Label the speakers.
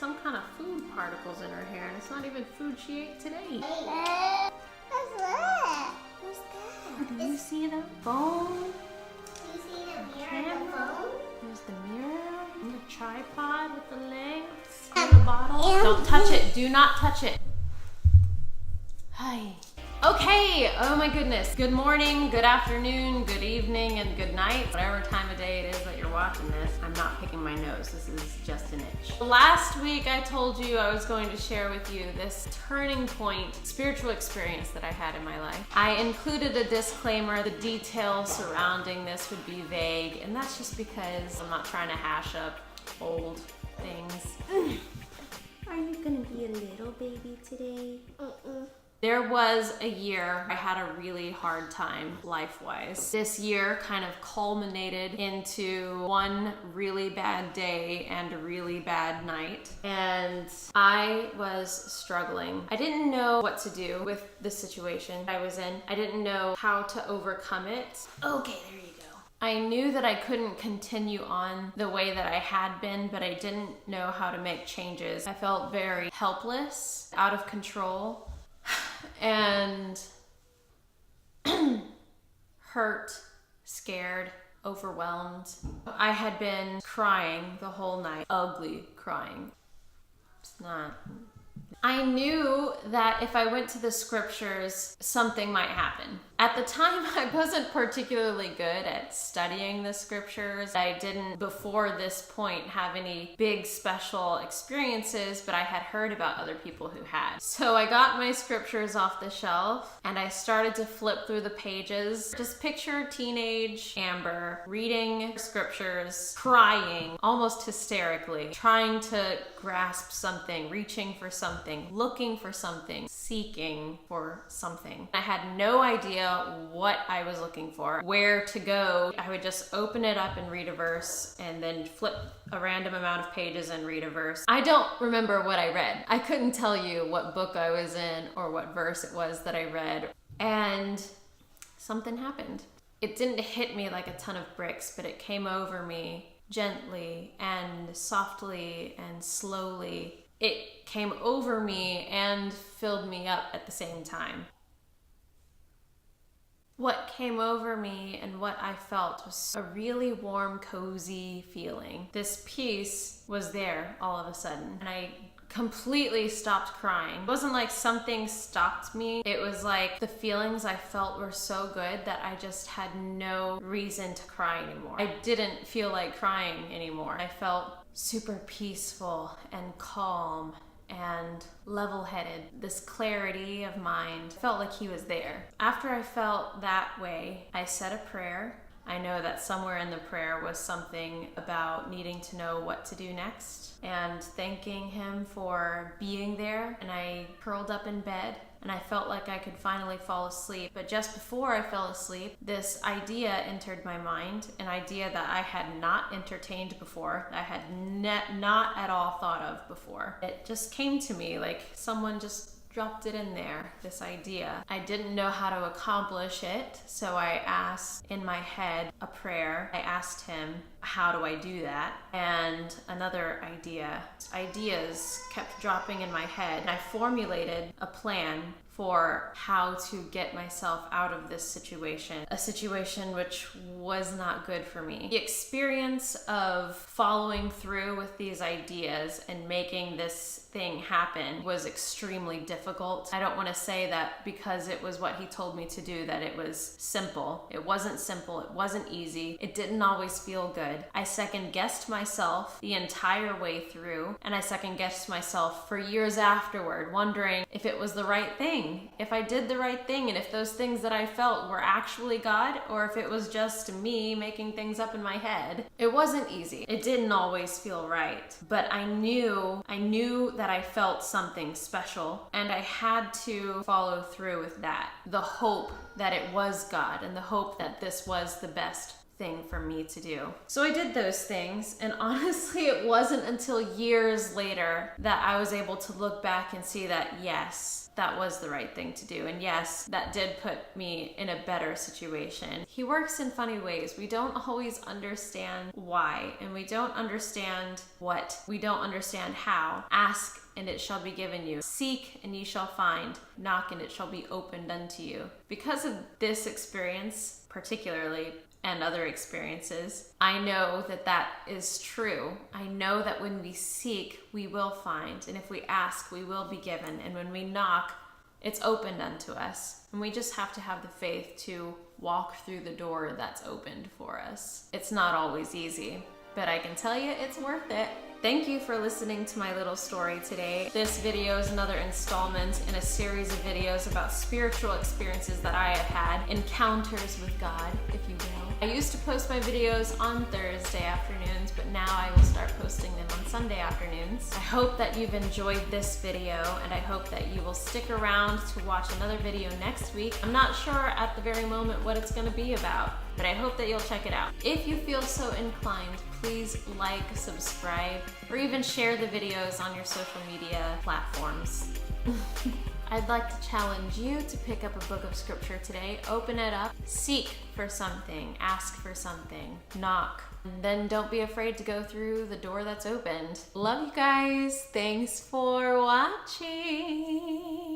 Speaker 1: some kind of food particles in her hair, and it's not even food she ate today.
Speaker 2: What's that? What's that?
Speaker 1: Do you see the phone?
Speaker 2: Do you see the mirror and the phone?
Speaker 1: There's the mirror and the tripod with the legs and the bottle. Don't touch it. Do not touch it. Hi. Okay, oh my goodness. Good morning, good afternoon, good evening, and good night. Whatever time of day it is that you're watching this, I'm not picking my nose. This is just an itch. Last week I told you I was going to share with you this turning point spiritual experience that I had in my life. I included a disclaimer. The details surrounding this would be vague, and that's just because I'm not trying to hash up old things.
Speaker 2: Are you gonna be a little baby today?
Speaker 1: There was a year I had a really hard time life-wise. This year kind of culminated into one really bad day and a really bad night. And I was struggling. I didn't know what to do with the situation I was in. I didn't know how to overcome it. Okay, there you go. I knew that I couldn't continue on the way that I had been, but I didn't know how to make changes. I felt very helpless, out of control, and hurt, scared, overwhelmed. I had been crying the whole night, ugly crying. It's not. I knew that if I went to the scriptures, something might happen. At the time, I wasn't particularly good at studying the scriptures. I didn't, before this point, have any big special experiences, but I had heard about other people who had. So I got my scriptures off the shelf and I started to flip through the pages. Just picture teenage Amber reading scriptures, crying, almost hysterically, trying to grasp something, reaching for something, looking for something, seeking for something. I had no idea what I was looking for, where to go. I would just open it up and read a verse and then flip a random amount of pages and read a verse. I don't remember what I read. I couldn't tell you what book I was in or what verse it was that I read. And something happened. It didn't hit me like a ton of bricks, but it came over me gently and softly and slowly. It came over me and filled me up at the same time. What came over me and what I felt was a really warm, cozy feeling. This peace was there all of a sudden, and I completely stopped crying. It wasn't like something stopped me. It was like the feelings I felt were so good that I just had no reason to cry anymore. I didn't feel like crying anymore. I felt super peaceful and calm and level-headed. This clarity of mind, felt like he was there. After I felt that way, I said a prayer. I know that somewhere in the prayer was something about needing to know what to do next and thanking him for being there. And I curled up in bed and I felt like I could finally fall asleep. But just before I fell asleep, this idea entered my mind, an idea that I had not entertained before, I had not at all thought of before. It just came to me like someone just dropped it in there, this idea. I didn't know how to accomplish it, so I asked in my head a prayer. I asked him, how do I do that? And another ideas kept dropping in my head. And I formulated a plan for how to get myself out of this situation, a situation which was not good for me. The experience of following through with these ideas and making this thing happen was extremely difficult. I don't want to say that because it was what he told me to do that it was simple. It wasn't simple, it wasn't easy, it didn't always feel good. I second-guessed myself the entire way through, and I second-guessed myself for years afterward, wondering if it was the right thing, if I did the right thing, and if those things that I felt were actually God, or if it was just me making things up in my head. It wasn't easy. It didn't always feel right, but I knew that I felt something special, and I had to follow through with that. The hope that it was God, and the hope that this was the best thing for me to do. So I did those things, and honestly, it wasn't until years later that I was able to look back and see that, yes, that was the right thing to do. And yes, that did put me in a better situation. He works in funny ways. We don't always understand why, and we don't understand what. We don't understand how. Ask and it shall be given you. Seek and ye shall find. Knock and it shall be opened unto you. Because of this experience, particularly, and other experiences, I know that that is true. I know that when we seek, we will find. And if we ask, we will be given. And when we knock, it's opened unto us. And we just have to have the faith to walk through the door that's opened for us. It's not always easy, but I can tell you it's worth it. Thank you for listening to my little story today. This video is another installment in a series of videos about spiritual experiences that I have had, encounters with God, if you will. I used to post my videos on Thursday afternoons, but now I will start posting them on Sunday afternoons. I hope that you've enjoyed this video, and I hope that you will stick around to watch another video next week. I'm not sure at the very moment what it's going to be about, but I hope that you'll check it out. If you feel so inclined, please like, subscribe, or even share the videos on your social media platforms. I'd like to challenge you to pick up a book of scripture today, open it up, seek for something, ask for something, knock, and then don't be afraid to go through the door that's opened. Love you guys. Thanks for watching.